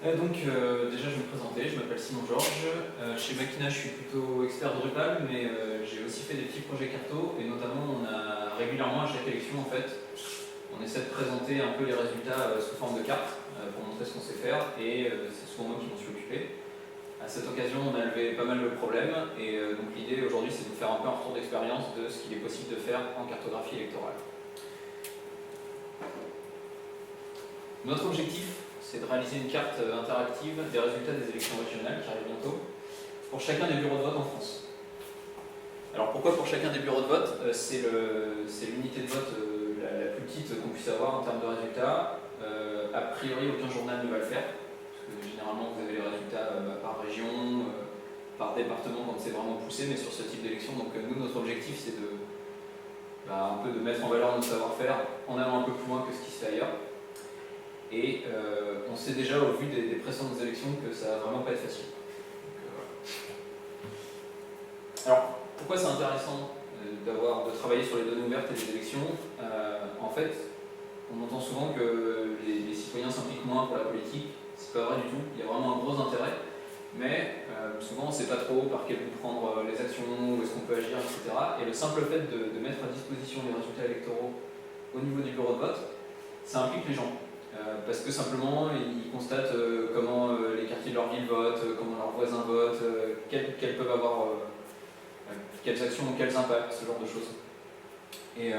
Déjà, je vais me présenter, je m'appelle Simon Georges. Chez Makina, je suis plutôt expert Drupal, mais j'ai aussi fait des petits projets Carto, et notamment, on a régulièrement à chaque élection, en fait, on essaie de présenter un peu les résultats sous forme de cartes pour montrer ce qu'on sait faire, et c'est souvent moi qui m'en suis occupé. À cette occasion, on a levé pas mal de problèmes, et donc l'idée aujourd'hui, c'est de vous faire un peu un retour d'expérience de ce qu'il est possible de faire en cartographie électorale. Notre objectif, c'est de réaliser une carte interactive des résultats des élections régionales qui arrivent bientôt pour chacun des bureaux de vote en France. Alors pourquoi pour chacun des bureaux de vote? C'est l'unité de vote la plus petite qu'on puisse avoir en termes de résultats. A priori, aucun journal ne va le faire, parce que généralement vous avez les résultats par région, par département quand c'est vraiment poussé, mais sur ce type d'élection. Donc nous, notre objectif, c'est un peu de mettre en valeur notre savoir-faire en allant un peu plus loin que ce qui se fait ailleurs. Et on sait déjà au vu des précédentes élections que ça va vraiment pas être facile. Alors, pourquoi c'est intéressant de travailler sur les données ouvertes et les élections? En fait, on entend souvent que les citoyens s'impliquent moins pour la politique. C'est pas vrai du tout, il y a vraiment un gros intérêt, mais souvent on ne sait pas trop par quel bout prendre les actions, où est-ce qu'on peut agir, etc. Et le simple fait de mettre à disposition les résultats électoraux au niveau du bureau de vote, ça implique les gens. Parce que simplement, ils constatent comment les quartiers de leur ville votent, comment leurs voisins votent, quelles peuvent avoir, quelles actions ont quels impacts, ce genre de choses. Et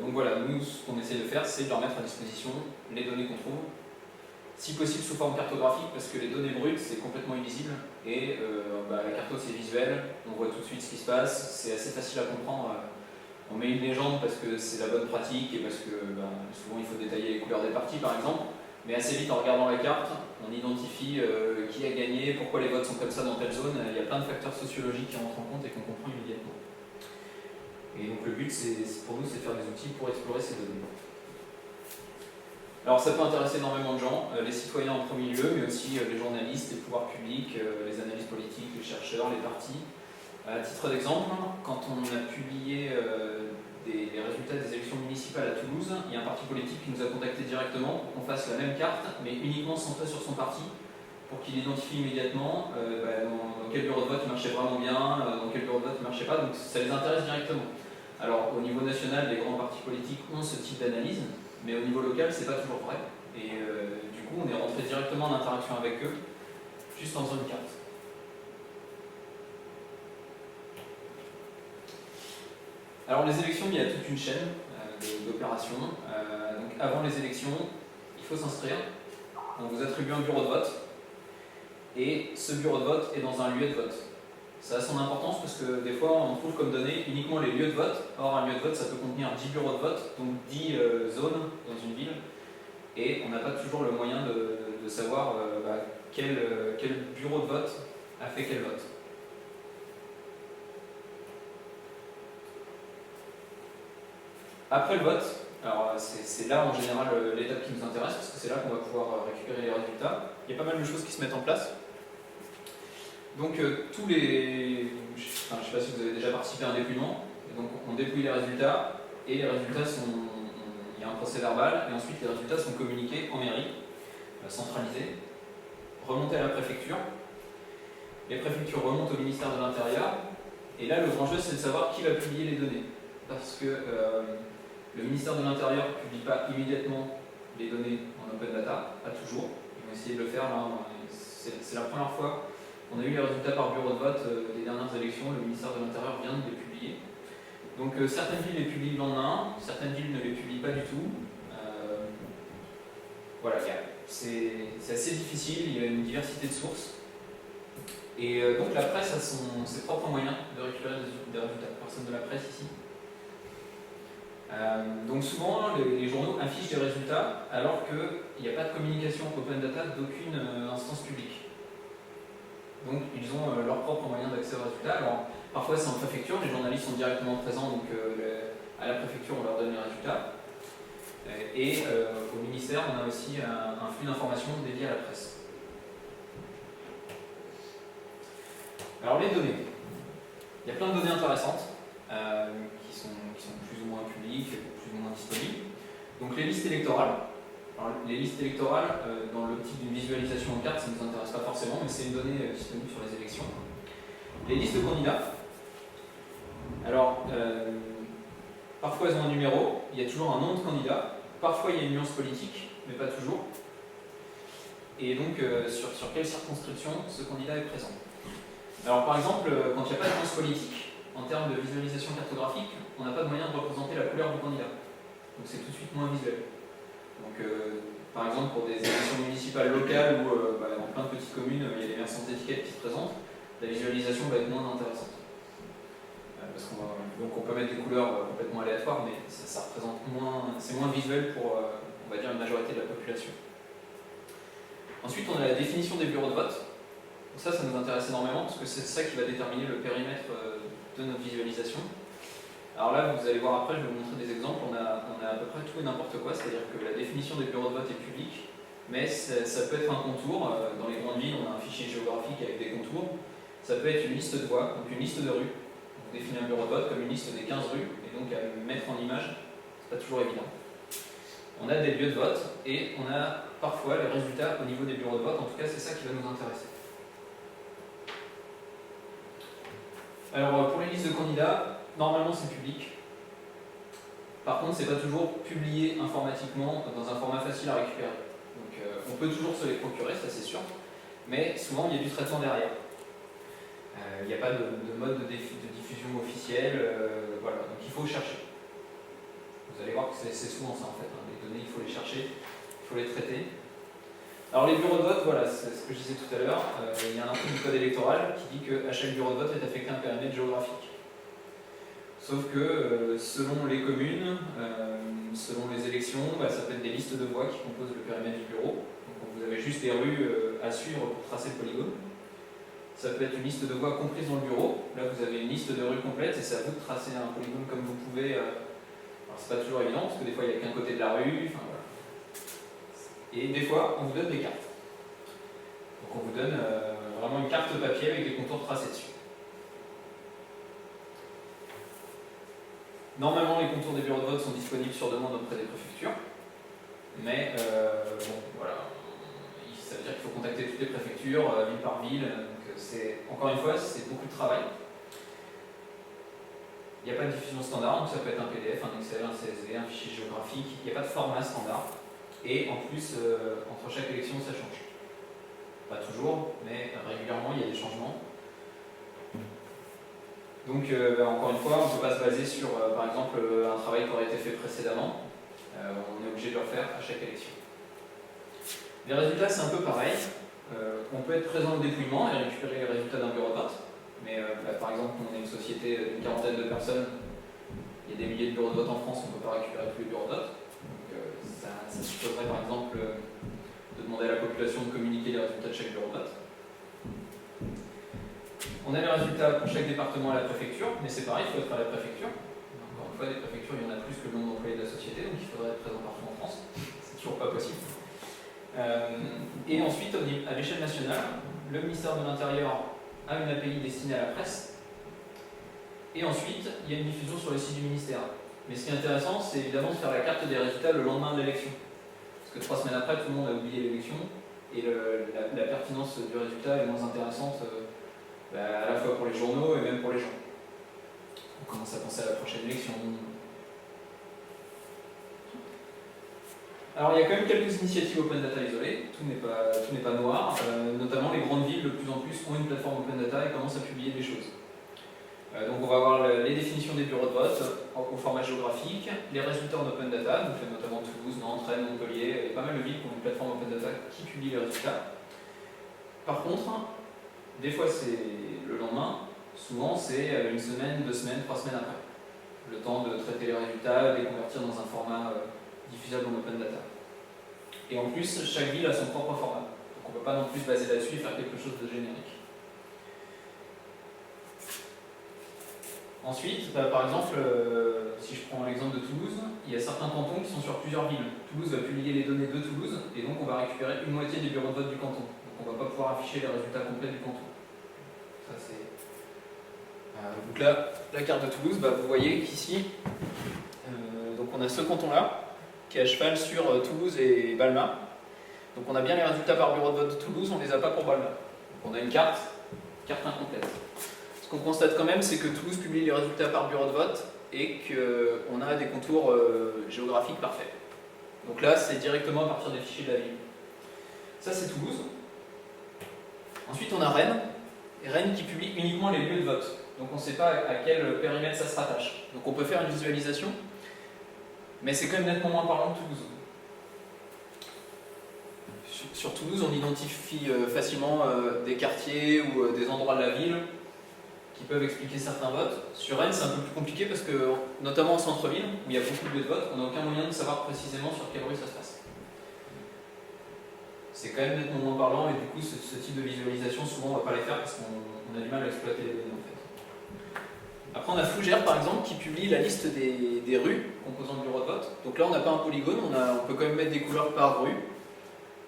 donc voilà, nous, ce qu'on essaie de faire, c'est de leur mettre à disposition les données qu'on trouve, si possible sous forme cartographique, parce que les données brutes, c'est complètement illisible, et la carto, c'est visuel, on voit tout de suite ce qui se passe, c'est assez facile à comprendre. On met une légende parce que c'est la bonne pratique et parce que souvent il faut détailler les couleurs des partis par exemple, mais assez vite en regardant la carte, on identifie qui a gagné, pourquoi les votes sont comme ça dans telle zone, il y a plein de facteurs sociologiques qui rentrent en compte et qu'on comprend immédiatement. Et donc le but pour nous, c'est de faire des outils pour explorer ces données. Alors ça peut intéresser énormément de gens, les citoyens en premier lieu, mais aussi les journalistes, les pouvoirs publics, les analystes politiques, les chercheurs, les partis. À titre d'exemple, quand on a publié les résultats des élections municipales à Toulouse, il y a un parti politique qui nous a contacté directement pour qu'on fasse la même carte, mais uniquement centrée sur son parti, pour qu'il identifie immédiatement dans quel bureau de vote il marchait vraiment bien, dans quel bureau de vote il ne marchait pas, donc ça les intéresse directement. Alors au niveau national, les grands partis politiques ont ce type d'analyse, mais au niveau local, c'est pas toujours vrai, et du coup on est rentré directement en interaction avec eux, juste en zone carte. Alors les élections, il y a toute une chaîne d'opérations. Donc avant les élections, il faut s'inscrire. On vous attribue un bureau de vote. Et ce bureau de vote est dans un lieu de vote. Ça a son importance parce que des fois on trouve comme données uniquement les lieux de vote. Or un lieu de vote, ça peut contenir 10 bureaux de vote, donc 10 zones dans une ville. Et on n'a pas toujours le moyen de savoir quel bureau de vote a fait quel vote. Après le vote, alors c'est là en général l'étape qui nous intéresse, parce que c'est là qu'on va pouvoir récupérer les résultats. Il y a pas mal de choses qui se mettent en place. Donc tous les... je ne sais pas si vous avez déjà participé à un dépouillement, et donc on dépouille les résultats, et les résultats sont... il y a un procès verbal, et ensuite les résultats sont communiqués en mairie, centralisés, remontés à la préfecture. Les préfectures remontent au ministère de l'Intérieur, et là le grand jeu c'est de savoir qui va publier les données. Parce que le ministère de l'Intérieur ne publie pas immédiatement les données en open data, pas toujours. Ils vont essayer de le faire là. C'est la première fois qu'on a eu les résultats par bureau de vote des dernières élections. Le ministère de l'Intérieur vient de les publier. Donc certaines villes les publient le lendemain, certaines villes ne les publient pas du tout. Voilà, c'est assez difficile, il y a une diversité de sources. Et donc la presse a ses propres moyens de récupérer des résultats. Personne de la presse ici. Donc souvent, les journaux affichent des résultats alors qu'il n'y a pas de communication open data d'aucune instance publique. Donc ils ont leurs propres moyens d'accès aux résultats. Alors parfois c'est en préfecture, les journalistes sont directement présents, donc à la préfecture on leur donne les résultats. Et au ministère on a aussi un flux d'informations dédié à la presse. Alors les données. Il y a plein de données intéressantes qui sont plus ou moins publiques, plus ou moins disponibles. Donc les listes électorales, Alors, les listes électorales, dans l'optique d'une visualisation en carte, ça ne nous intéresse pas forcément, mais c'est une donnée disponible sur les élections. Les listes de candidats, alors, parfois elles ont un numéro, il y a toujours un nom de candidat, parfois il y a une nuance politique, mais pas toujours. Et donc, sur quelle circonscription ce candidat est présent. Alors, par exemple, quand il n'y a pas de nuance politique, en termes de visualisation cartographique, on n'a pas de moyen de représenter la couleur du candidat. Donc c'est tout de suite moins visuel. Donc, par exemple, pour des élections municipales locales où dans plein de petites communes, il y a des maires sans étiquette qui se présentent, la visualisation va être moins intéressante. Donc on peut mettre des couleurs complètement aléatoires, mais ça représente moins, c'est moins visuel pour, on va dire, une majorité de la population. Ensuite, on a la définition des bureaux de vote. Donc ça nous intéresse énormément, parce que c'est ça qui va déterminer le périmètre de notre visualisation. Alors là, vous allez voir après, je vais vous montrer des exemples, on a à peu près tout et n'importe quoi, c'est-à-dire que la définition des bureaux de vote est publique, mais ça peut être un contour. Dans les grandes villes, on a un fichier géographique avec des contours. Ça peut être une liste de voies, donc une liste de rues. On définit un bureau de vote comme une liste des 15 rues, et donc à mettre en image, c'est pas toujours évident. On a des lieux de vote, et on a parfois les résultats au niveau des bureaux de vote, en tout cas c'est ça qui va nous intéresser. Alors pour les listes de candidats, normalement c'est public. Par contre, c'est pas toujours publié informatiquement dans un format facile à récupérer. Donc on peut toujours se les procurer, ça c'est sûr, mais souvent il y a du traitement derrière. Il n'y a pas de mode de diffusion officiel, voilà, donc il faut chercher. Vous allez voir que c'est souvent ça en fait, les données il faut les chercher, il faut les traiter. Alors les bureaux de vote, voilà, c'est ce que je disais tout à l'heure, il y a un article du code électoral qui dit qu'à chaque bureau de vote est affecté un périmètre géographique. Sauf que selon les communes, selon les élections, ça peut être des listes de voies qui composent le périmètre du bureau. Donc vous avez juste des rues à suivre pour tracer le polygone. Ça peut être une liste de voies comprise dans le bureau. Là vous avez une liste de rues complète et c'est à vous de tracer un polygone comme vous pouvez. Alors c'est pas toujours évident parce que des fois il n'y a qu'un côté de la rue. Enfin, voilà. Et des fois on vous donne des cartes. Donc on vous donne vraiment une carte papier avec des contours tracés dessus. Normalement, les contours des bureaux de vote sont disponibles sur demande auprès des préfectures, mais bon, voilà, ça veut dire qu'il faut contacter toutes les préfectures, ville par ville, donc encore une fois, c'est beaucoup de travail. Il n'y a pas de diffusion standard, donc ça peut être un PDF, un Excel, un CSV, un fichier géographique, il n'y a pas de format standard, et en plus, entre chaque élection, ça change. Pas toujours, mais régulièrement, il y a des changements. Donc, encore une fois, on ne peut pas se baser sur, par exemple, un travail qui aurait été fait précédemment. On est obligé de le refaire à chaque élection. Les résultats, c'est un peu pareil. On peut être présent au dépouillement et récupérer les résultats d'un bureau de vote. Mais, par exemple, on est une société d'une quarantaine de personnes, il y a des milliers de bureaux de vote en France, on ne peut pas récupérer tous les bureaux de vote. Donc, ça supposerait, par exemple, de demander à la population de communiquer les résultats de chaque bureau de vote. On a les résultats pour chaque département à la préfecture, mais c'est pareil, il faut être à la préfecture. Encore une fois, des préfectures, il y en a plus que le nombre d'employés de la société, donc il faudrait être présent partout en France. C'est toujours pas possible. Et ensuite, à l'échelle nationale, le ministère de l'Intérieur a une API destinée à la presse. Et ensuite, il y a une diffusion sur le site du ministère. Mais ce qui est intéressant, c'est évidemment de faire la carte des résultats le lendemain de l'élection. Parce que 3 semaines après, tout le monde a oublié l'élection, et la pertinence du résultat est moins intéressante. À la fois pour les journaux et même pour les gens. On commence à penser à la prochaine élection. Alors il y a quand même quelques initiatives Open Data isolées, tout n'est pas noir, notamment les grandes villes de plus en plus ont une plateforme Open Data et commencent à publier des choses. Donc on va voir les définitions des bureaux de vote au format géographique, les résultats en Open Data, donc notamment Toulouse, Nantes, Rennes, Montpellier, et pas mal de villes qui ont une plateforme Open Data qui publie les résultats. Par contre, des fois c'est le lendemain, souvent c'est une semaine, 2 semaines, 3 semaines après. Le temps de traiter les résultats, de les convertir dans un format diffusable en open data. Et en plus, chaque ville a son propre format. Donc on ne peut pas non plus se baser là-dessus et faire quelque chose de générique. Ensuite, par exemple, si je prends l'exemple de Toulouse, il y a certains cantons qui sont sur plusieurs villes. Toulouse va publier les données de Toulouse, et donc on va récupérer une moitié des bureaux de vote du canton. Donc on ne va pas pouvoir afficher les résultats complets du canton. Ça, c'est... donc là, la carte de Toulouse, vous voyez qu'ici, donc on a ce canton-là, qui est à cheval sur Toulouse et Balma. Donc on a bien les résultats par bureau de vote de Toulouse, on ne les a pas pour Balma. Donc on a une carte incomplète. Ce qu'on constate quand même, c'est que Toulouse publie les résultats par bureau de vote et qu'on a des contours géographiques parfaits. Donc là, c'est directement à partir des fichiers de la ville. Ça, c'est Toulouse. Ensuite, on a Rennes. Et Rennes qui publie uniquement les lieux de vote. Donc on ne sait pas à quel périmètre ça se rattache. Donc on peut faire une visualisation, mais c'est quand même nettement moins parlant que Toulouse. Sur Toulouse, on identifie facilement des quartiers ou des endroits de la ville qui peuvent expliquer certains votes. Sur Rennes, c'est un peu plus compliqué parce que, notamment en centre-ville, où il y a beaucoup de lieux de vote, on n'a aucun moyen de savoir précisément sur quelle rue ça se passe. C'est quand même nettement moins parlant et du coup, ce type de visualisation, souvent, on ne va pas les faire parce qu'on a du mal à exploiter les données en fait. Après, on a Fougères par exemple qui publie la liste des rues composant le bureau de vote. Donc là, on n'a pas un polygone, on peut quand même mettre des couleurs par rue.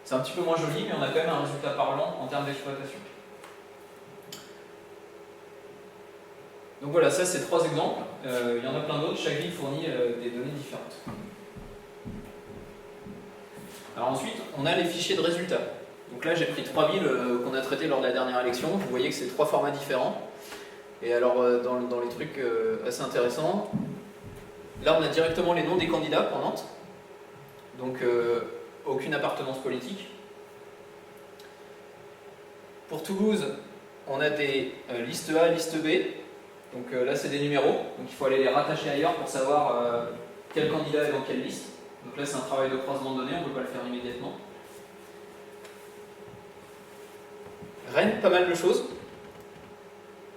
C'est un petit peu moins joli, mais on a quand même un résultat parlant en termes d'exploitation. Donc voilà, ça c'est 3 exemples. Il y en a plein d'autres, chaque ville fournit des données différentes. Alors ensuite, on a les fichiers de résultats. Donc là, j'ai pris 3 villes qu'on a traitées lors de la dernière élection. Vous voyez que c'est 3 formats différents. Et alors, dans les trucs assez intéressants, là, on a directement les noms des candidats pour Nantes. Donc, aucune appartenance politique. Pour Toulouse, on a des listes A, liste B. Donc là, c'est des numéros. Donc, il faut aller les rattacher ailleurs pour savoir quel candidat est dans quelle liste. Donc là, c'est un travail de croisement de données, on ne peut pas le faire immédiatement. Rennes, pas mal de choses.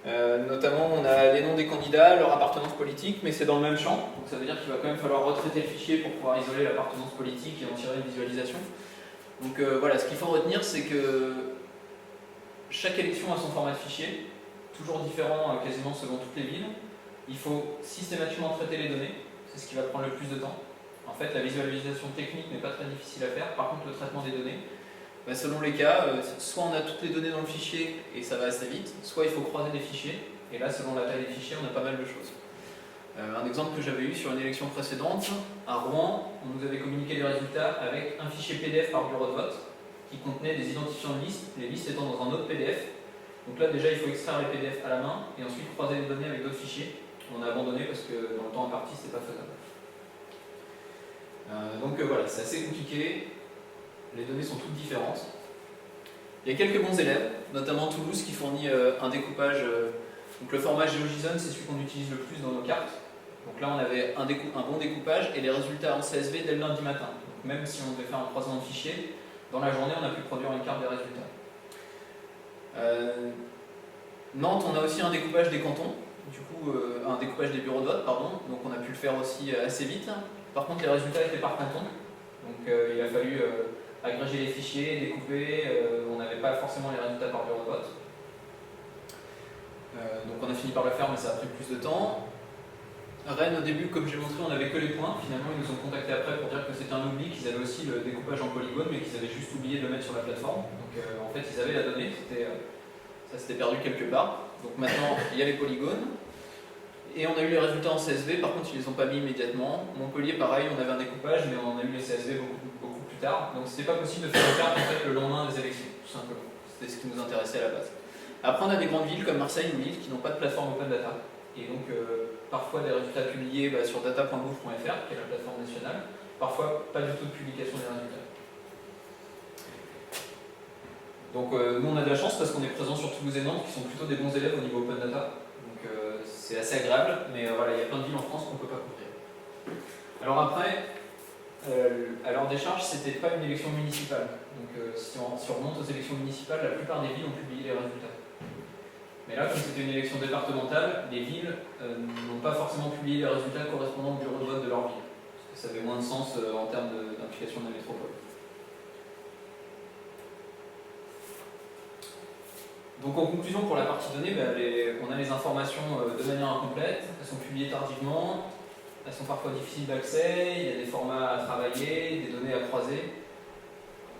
Notamment, on a les noms des candidats, leur appartenance politique, mais c'est dans le même champ. Donc ça veut dire qu'il va quand même falloir retraiter le fichier pour pouvoir isoler l'appartenance politique et en tirer une visualisation. Donc voilà, ce qu'il faut retenir, c'est que chaque élection a son format de fichier, toujours différent quasiment selon toutes les villes. Il faut systématiquement traiter les données, c'est ce qui va prendre le plus de temps. En fait, la visualisation technique n'est pas très difficile à faire, par contre le traitement des données, selon les cas, soit on a toutes les données dans le fichier et ça va assez vite, soit il faut croiser des fichiers, et là selon la taille des fichiers on a pas mal de choses. Un exemple que j'avais eu sur une élection précédente, à Rouen, on nous avait communiqué les résultats avec un fichier PDF par bureau de vote qui contenait des identifiants de listes, les listes étant dans un autre PDF. Donc là déjà il faut extraire les PDF à la main et ensuite croiser les données avec d'autres fichiers. On a abandonné parce que dans le temps imparti c'était pas faisable. Donc voilà, c'est assez compliqué. Les données sont toutes différentes. Il y a quelques bons élèves, notamment Toulouse qui fournit un découpage. Donc le format GeoJSON, c'est celui qu'on utilise le plus dans nos cartes. Donc là, on avait un bon découpage et les résultats en CSV dès le lundi matin. Donc même si on devait faire un croisement de fichiers, dans la journée, on a pu produire une carte des résultats. Nantes, on a aussi un découpage des cantons, du coup un découpage des bureaux de vote, pardon. Donc on a pu le faire aussi assez vite. Par contre, les résultats étaient par canton. Donc il a fallu agréger les fichiers, découper, on n'avait pas forcément les résultats par bureau de vote. Donc on a fini par le faire, mais ça a pris plus de temps. Rennes, au début, comme j'ai montré, on n'avait que les points. Finalement, ils nous ont contactés après pour dire que c'était un oubli, qu'ils avaient aussi le découpage en polygone, mais qu'ils avaient juste oublié de le mettre sur la plateforme. Donc en fait, ils avaient la donnée, ça s'était perdu quelque part. Donc maintenant, il y a les polygones. Et on a eu les résultats en CSV, par contre, ils ne les ont pas mis immédiatement. Montpellier, pareil, on avait un découpage, mais on a eu les CSV beaucoup plus tard. Donc c'était pas possible de faire une carte en fait, le lendemain des élections, tout simplement. C'était ce qui nous intéressait à la base. Après, on a des grandes villes comme Marseille ou Lille qui n'ont pas de plateforme open data. Et donc, parfois des résultats publiés sur data.gouv.fr, qui est la plateforme nationale. Parfois, pas du tout de publication des résultats. Donc, nous, on a de la chance parce qu'on est présent sur Toulouse et Nantes, qui sont plutôt des bons élèves au niveau open data. Donc, c'est assez agréable, mais voilà, il y a plein de villes en France qu'on ne peut pas couvrir. Alors après, à l'heure des charges, c'était pas une élection municipale. Donc si on remonte aux élections municipales, la plupart des villes ont publié les résultats. Mais là, comme c'était une élection départementale, les villes n'ont pas forcément publié les résultats correspondant au bureau de vote de leur ville. Parce que ça avait moins de sens en termes d'implication de la métropole. Donc en conclusion, pour la partie donnée, on a les informations de manière incomplète, elles sont publiées tardivement, elles sont parfois difficiles d'accès, il y a des formats à travailler, des données à croiser.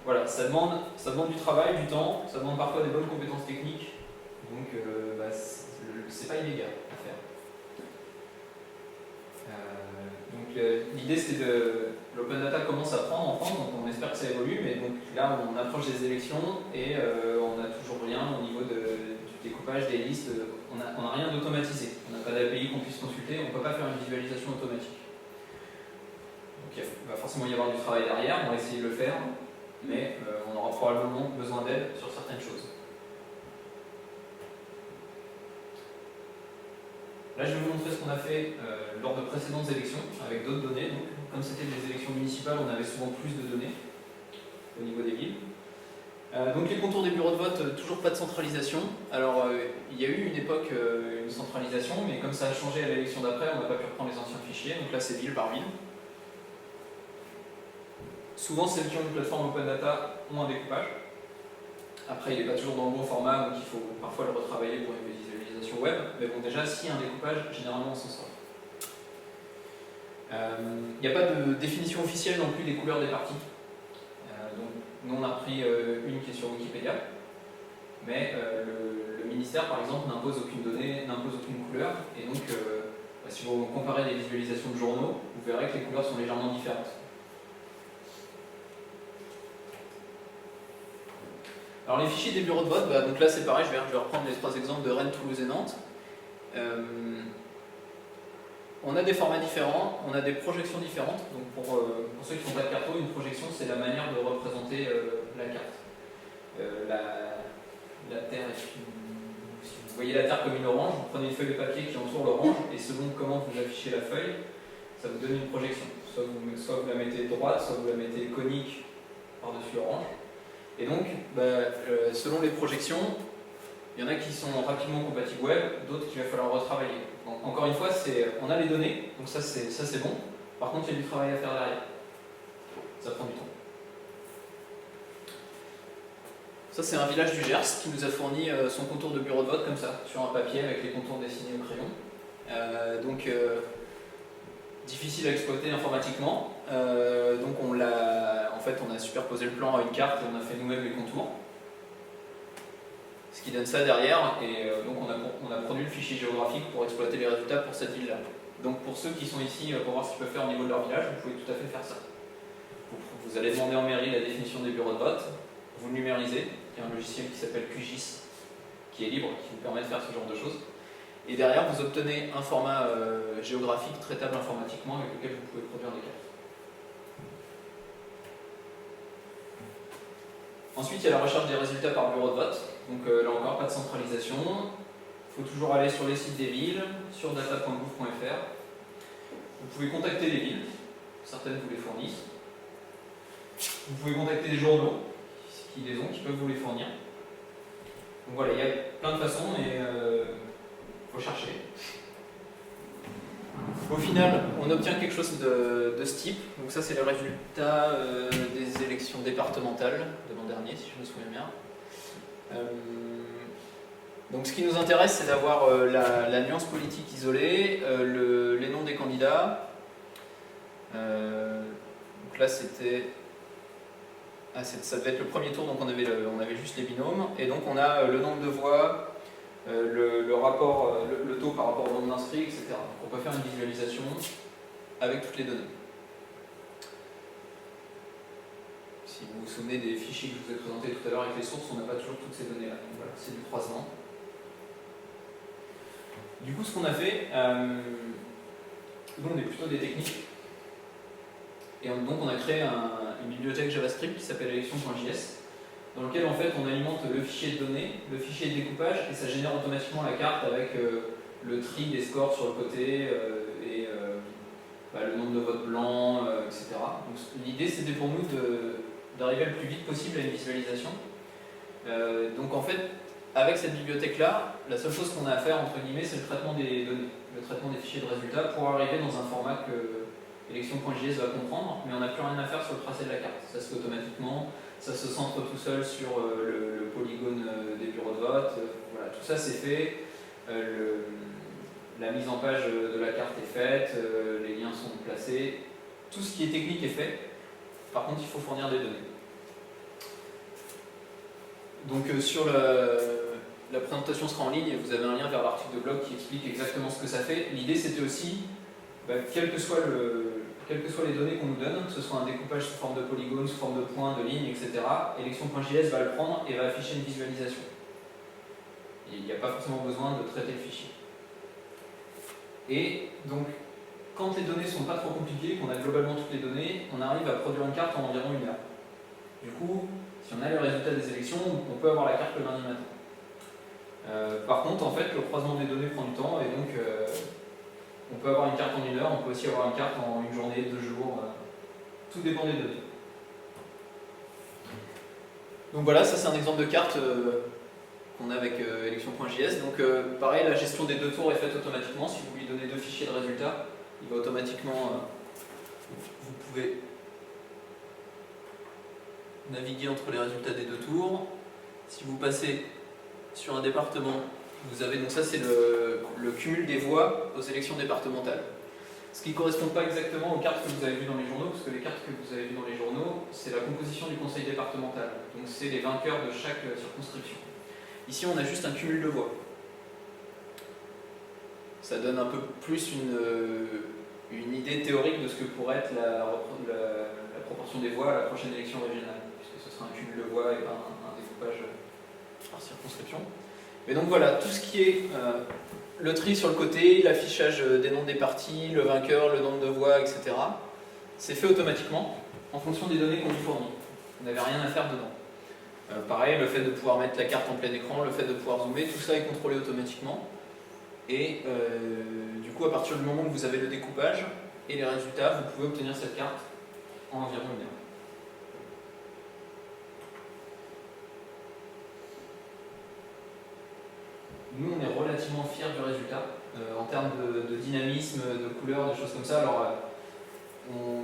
Voilà, ça demande du travail, du temps, ça demande parfois des bonnes compétences techniques, donc c'est pas illégal à faire. L'idée c'était de... L'open data commence à prendre en France, donc on espère que ça évolue, mais donc là on approche des élections et on n'a toujours rien au niveau du découpage des listes, on n'a rien d'automatisé, on n'a pas d'API qu'on puisse consulter, on ne peut pas faire une visualisation automatique. Donc il va forcément y avoir du travail derrière, on va essayer de le faire, mais on aura probablement besoin d'aide sur certaines choses. Là, je vais vous montrer ce qu'on a fait lors de précédentes élections avec d'autres données. Donc, comme c'était des élections municipales, on avait souvent plus de données au niveau des villes. Donc, les contours des bureaux de vote, toujours pas de centralisation. Alors, il y a eu une époque une centralisation, mais comme ça a changé à l'élection d'après, on n'a pas pu reprendre les anciens fichiers. Donc là, c'est ville par ville. Souvent, celles qui ont une plateforme open data ont un découpage. Après, il n'est pas toujours dans le bon format, donc il faut parfois le retravailler pour une visualisation web. Mais bon, déjà, s'il y a un découpage, généralement, on s'en sort. Il n'y a pas de définition officielle non plus des couleurs des partis. Donc, nous, on a pris une qui est sur Wikipédia. Mais le ministère, par exemple, n'impose aucune donnée, n'impose aucune couleur. Et donc, si vous comparez les visualisations de journaux, vous verrez que les couleurs sont légèrement différentes. Alors les fichiers des bureaux de vote, donc là c'est pareil, je vais reprendre les trois exemples de Rennes, Toulouse et Nantes. On a des formats différents, on a des projections différentes. Donc pour ceux qui ne font pas de carto, une projection c'est la manière de représenter la carte. La Terre, si vous voyez la Terre comme une orange, vous prenez une feuille de papier qui entoure l'orange et selon comment vous affichez la feuille, ça vous donne une projection. Soit vous la mettez droite, soit vous la mettez conique par-dessus l'orange. Et donc, selon les projections, il y en a qui sont rapidement compatibles web, d'autres qu'il va falloir retravailler. Donc, encore une fois, on a les données, donc ça c'est bon. Par contre, il y a du travail à faire derrière. Ça prend du temps. Ça c'est un village du Gers qui nous a fourni son contour de bureau de vote comme ça, sur un papier avec les contours dessinés au crayon. Difficile à exploiter informatiquement. Donc on a superposé le plan à une carte et on a fait nous-mêmes les contours. Ce qui donne ça derrière, et donc on a produit le fichier géographique pour exploiter les résultats pour cette ville-là. Donc pour ceux qui sont ici pour voir ce qu'ils peuvent faire au niveau de leur village, vous pouvez tout à fait faire ça. Vous allez demander en mairie la définition des bureaux de vote, vous le numérisez, il y a un logiciel qui s'appelle QGIS, qui est libre, qui vous permet de faire ce genre de choses. Et derrière, vous obtenez un format géographique traitable informatiquement avec lequel vous pouvez produire des cartes. Ensuite, il y a la recherche des résultats par bureau de vote. Donc là encore, pas de centralisation. Il faut toujours aller sur les sites des villes, sur data.gouv.fr. Vous pouvez contacter les villes, certaines vous les fournissent. Vous pouvez contacter des journaux qui les ont, qui peuvent vous les fournir. Donc voilà, il y a plein de façons, mais il faut chercher. Au final, on obtient quelque chose de ce type. Donc ça, c'est le résultat des élections départementales de l'an dernier, si je me souviens bien. Donc ce qui nous intéresse, c'est d'avoir la nuance politique isolée, les noms des candidats. Donc là, c'était... ça devait être le premier tour, donc on avait juste les binômes. Et donc on a le nombre de voix, le taux par rapport au nombre d'inscrits, etc. Donc on peut faire une visualisation avec toutes les données. Si vous vous souvenez des fichiers que je vous ai présentés tout à l'heure avec les sources, on n'a pas toujours toutes ces données-là. Donc voilà, c'est du croisement. Du coup, ce qu'on a fait, nous on est plutôt des techniques. Et donc on a créé une bibliothèque JavaScript qui s'appelle election.js, dans lequel en fait on alimente le fichier de données, le fichier de découpage, et ça génère automatiquement la carte avec le tri des scores sur le côté et le nombre de votes blancs, etc. Donc l'idée c'était pour nous d'arriver le plus vite possible à une visualisation. Donc en fait, avec cette bibliothèque-là, la seule chose qu'on a à faire, entre guillemets, c'est le traitement des données, le traitement des fichiers de résultats pour arriver dans un format que election.js va comprendre, mais on n'a plus rien à faire sur le tracé de la carte. Ça se fait automatiquement, ça se centre tout seul sur le polygone des bureaux de vote, voilà, tout ça c'est fait, la mise en page de la carte est faite, les liens sont placés, tout ce qui est technique est fait, par contre il faut fournir des données. Donc sur la présentation sera en ligne et vous avez un lien vers l'article de blog qui explique exactement ce que ça fait. L'idée c'était aussi quelles que soient les données qu'on nous donne, que ce soit un découpage sous forme de polygone, sous forme de points, de lignes, etc., Electron.js va le prendre et va afficher une visualisation. Il n'y a pas forcément besoin de traiter le fichier. Et donc, quand les données ne sont pas trop compliquées, qu'on a globalement toutes les données, on arrive à produire une carte en environ 1 heure. Du coup, si on a le résultat des élections, on peut avoir la carte le lundi matin. Par contre, en fait, le croisement des données prend du temps, et donc on peut avoir une carte en 1 heure, on peut aussi avoir une carte en 1 journée, 2 jours, tout dépend des données. Donc voilà, ça c'est un exemple de carte qu'on a avec Electron.js. Donc pareil, la gestion des 2 tours est faite automatiquement. Si vous lui donnez 2 fichiers de résultats, il va automatiquement, vous pouvez naviguer entre les résultats des 2 tours. Si vous passez sur un département, vous avez, donc ça c'est le cumul des voix aux élections départementales. Ce qui ne correspond pas exactement aux cartes que vous avez vues dans les journaux, parce que les cartes que vous avez vues dans les journaux, c'est la composition du conseil départemental. Donc c'est les vainqueurs de chaque circonscription. Ici on a juste un cumul de voix. Ça donne un peu plus une idée théorique de ce que pourrait être la proportion des voix à la prochaine élection régionale, puisque ce sera un cumul de voix et pas un découpage par circonscription. Mais donc voilà, tout ce qui est le tri sur le côté, l'affichage des noms des partis, le vainqueur, le nombre de voix, etc. C'est fait automatiquement en fonction des données qu'on lui fournit. Vous n'avez rien à faire dedans. Pareil, le fait de pouvoir mettre la carte en plein écran, le fait de pouvoir zoomer, tout ça est contrôlé automatiquement. Et du coup, à partir du moment où vous avez le découpage et les résultats, vous pouvez obtenir cette carte en environ 1 heure. Nous, on est relativement fiers du résultat en termes de dynamisme, de couleurs, des choses comme ça. Alors,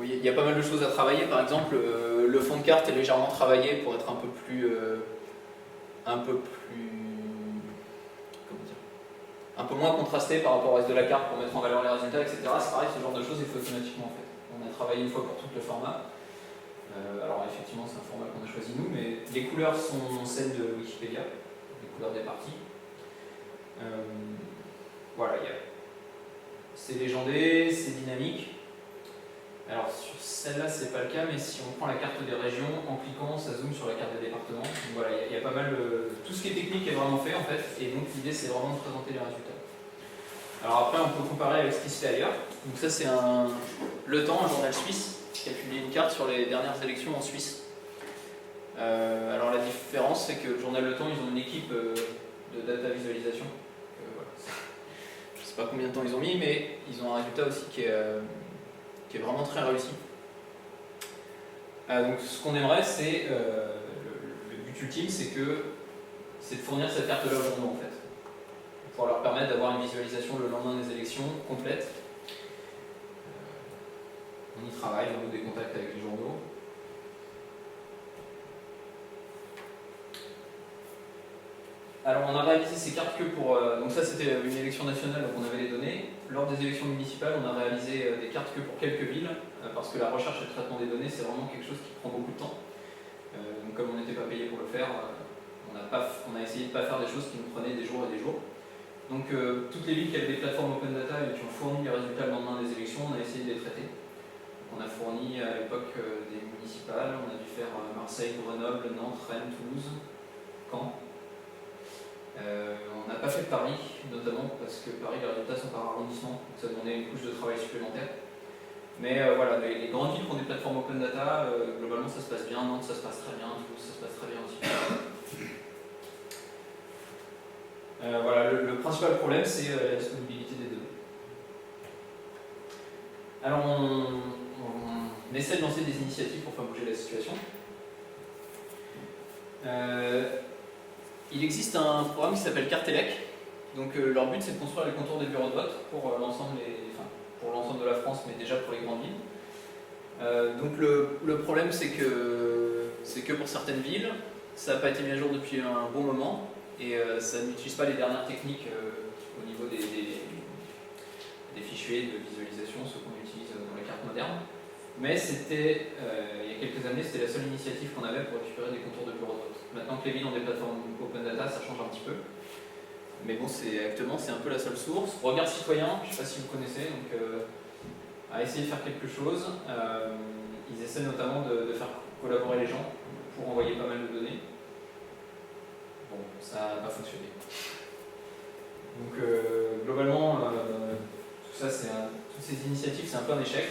il y a pas mal de choses à travailler. Par exemple, le fond de carte est légèrement travaillé pour être un peu plus un peu moins contrasté par rapport au reste de la carte pour mettre en valeur les résultats, etc. C'est pareil, ce genre de choses est fait automatiquement en fait. On a travaillé une fois pour tout le format. Alors effectivement, c'est un format qu'on a choisi nous, mais les couleurs sont celles de Wikipédia, les couleurs des parties. Voilà, c'est légendé, c'est dynamique. Alors sur celle-là, c'est pas le cas, mais si on prend la carte des régions, en cliquant, ça zoome sur la carte des départements. Donc voilà, il y a pas mal de... Tout ce qui est technique est vraiment fait en fait, et donc l'idée c'est vraiment de présenter les résultats. Alors après, on peut comparer avec ce qui se fait ailleurs. Donc ça c'est Le Temps, un journal suisse, qui a publié une carte sur les dernières élections en Suisse. Alors la différence, c'est que le journal Le Temps, ils ont une équipe de data visualisation. Voilà. Je ne sais pas combien de temps ils ont mis, mais ils ont un résultat aussi qui est vraiment très réussi. Donc ce qu'on aimerait, c'est le but ultime, c'est de fournir cette carte-là aux journaux en fait, pour leur permettre d'avoir une visualisation le lendemain des élections complète. On y travaille, on a des contacts avec les journaux. Alors on a réalisé ces cartes que pour... donc ça c'était une élection nationale, donc on avait les données. Lors des élections municipales, on a réalisé des cartes que pour quelques villes, parce que la recherche et le traitement des données, c'est vraiment quelque chose qui prend beaucoup de temps. Donc comme on n'était pas payé pour le faire, on a essayé de ne pas faire des choses qui nous prenaient des jours et des jours. Donc toutes les villes qui avaient des plateformes open data et qui ont fourni les résultats le lendemain des élections, on a essayé de les traiter. Donc, on a fourni à l'époque des municipales, on a dû faire Marseille, Grenoble, Nantes, Rennes, Toulouse, Caen. On n'a pas fait Paris, notamment parce que Paris, les résultats sont par arrondissement, donc ça demandait une couche de travail supplémentaire. Mais voilà, les grandes villes qui ont des plateformes open data, globalement ça se passe bien, Nantes ça se passe très bien, Toulouse ça se passe très bien aussi. Voilà, le principal problème c'est la disponibilité des données. Alors on essaie de lancer des initiatives pour faire bouger la situation. Il existe un programme qui s'appelle Cartelec. Donc leur but c'est de construire les contours des bureaux de vote pour l'ensemble de la France, mais déjà pour les grandes villes. Donc le problème c'est que pour certaines villes, ça n'a pas été mis à jour depuis un bon moment et ça n'utilise pas les dernières techniques au niveau des fichiers de visualisation, ceux qu'on utilise dans les cartes modernes. Mais c'était, il y a quelques années, c'était la seule initiative qu'on avait pour récupérer des contours de bureaux de vote. Maintenant que les villes ont des plateformes open data, ça change un petit peu. Mais bon, actuellement, c'est un peu la seule source. Regard citoyen, je ne sais pas si vous connaissez, donc à essayer de faire quelque chose. Ils essaient notamment de faire collaborer les gens pour envoyer pas mal de données. Bon, ça n'a pas fonctionné. Donc globalement, tout ça, toutes ces initiatives, c'est un peu un échec.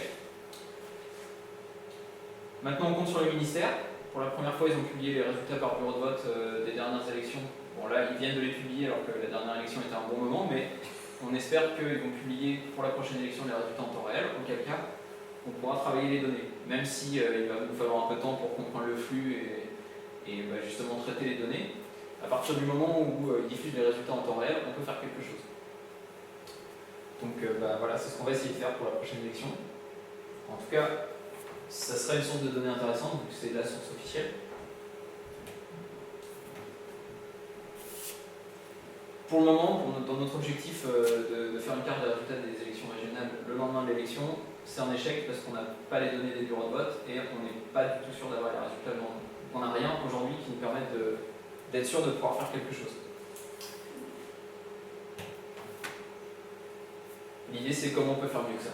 Maintenant, on compte sur le ministère. Pour la première fois, ils ont publié les résultats par bureau de vote des dernières élections. Bon, là, ils viennent de les publier alors que la dernière élection était un bon moment, mais on espère qu'ils vont publier pour la prochaine élection les résultats en temps réel, auquel cas, on pourra travailler les données. Même si il va nous falloir un peu de temps pour comprendre le flux et justement traiter les données. À partir du moment où ils diffusent les résultats en temps réel, on peut faire quelque chose. Donc voilà, c'est ce qu'on va essayer de faire pour la prochaine élection. En tout cas, ça serait une source de données intéressante, vu que c'est la source officielle. Pour le moment, dans notre objectif de faire une carte des résultats des élections régionales le lendemain de l'élection, c'est un échec parce qu'on n'a pas les données des bureaux de vote et on n'est pas du tout sûr d'avoir les résultats le lendemain. On n'a rien aujourd'hui qui nous permette d'être sûr de pouvoir faire quelque chose. L'idée, c'est comment on peut faire mieux que ça.